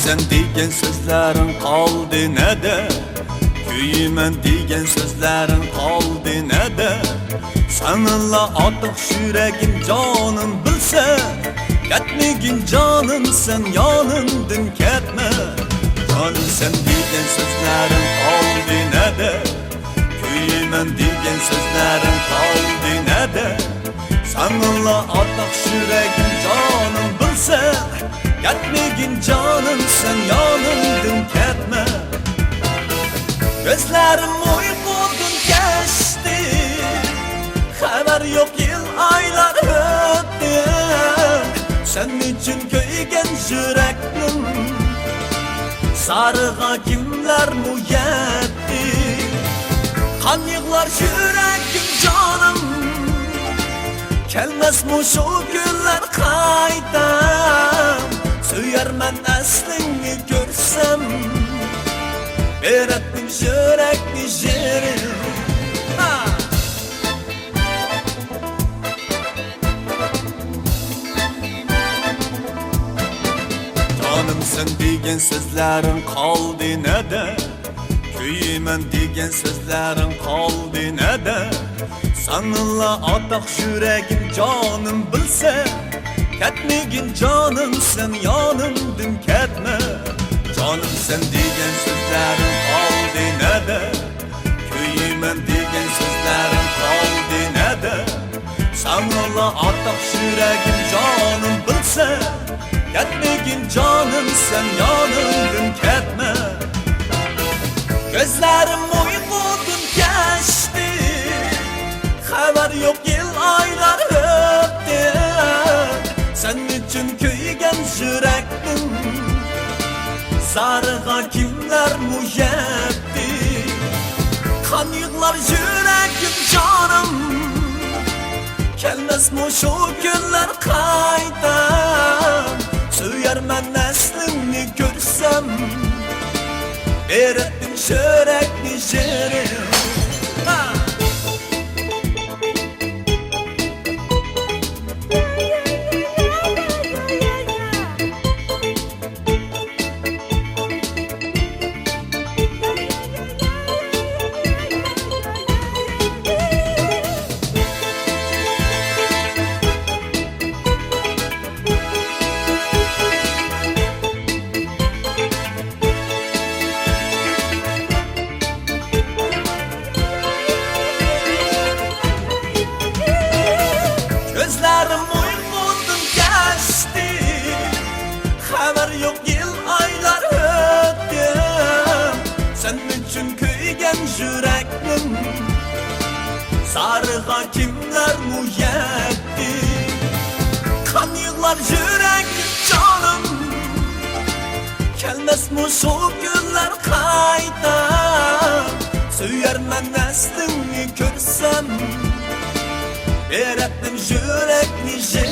sen degan so'zlaring qoldi nada, kuyman degan so'zlaring qoldi nada. Sanilla otiq yuragim jonim bilsa, ketmagin jonim sen yonimdan ketma. Jonim sen degan so'zlaring qoldi nada, kuyman degan so'zlaring qoldi nada. Sanilla otiq yuragim jonim bilsa, ketmagin jonim sen yonimdan ketma. Gözlerim uykudan geçti, haber yok yıl aylar öttü. Sen için köygen yüreklim, sarığa kimler mu yetti? Kan yığlar yürekim canım, gelmez mu şu günler kayda? Söyermen aslını görsem, Berettim yürekli yerim. Canım sen degan so'zlaring qoldi nada, kuyman degan so'zlaring qoldi nada. Sanilla otiq yuragim jonim bilsa, ketmagin jonim sen yonimdan ketma. Canım sen degan so'zlaring qoldi nada, kuyman degan so'zlaring qoldi nada. Sanilla otiq yuragim jonim bilsa, ketmagin jonim sen yonimdan ketma. Gözlerim uykudan geçti, haber yok yıl aylar öttü. Sen için kuygan yüreklim, sarığa kimler mu yetti? Kan yığlar yürekim canım, gelmez mu şu günler kayda? Söyermen neslini görsem, Berettim yürekli yerim. Gözlerim uykudan geçti, haber yok yıl aylar öttü. Sen için kuygan yüreklim, sarığa kimler mu yetti? Kan yığlar yürekim canım, gelmez mu şu günler kayda? Söyermen neslini görsem, Berettim yürekli yerim.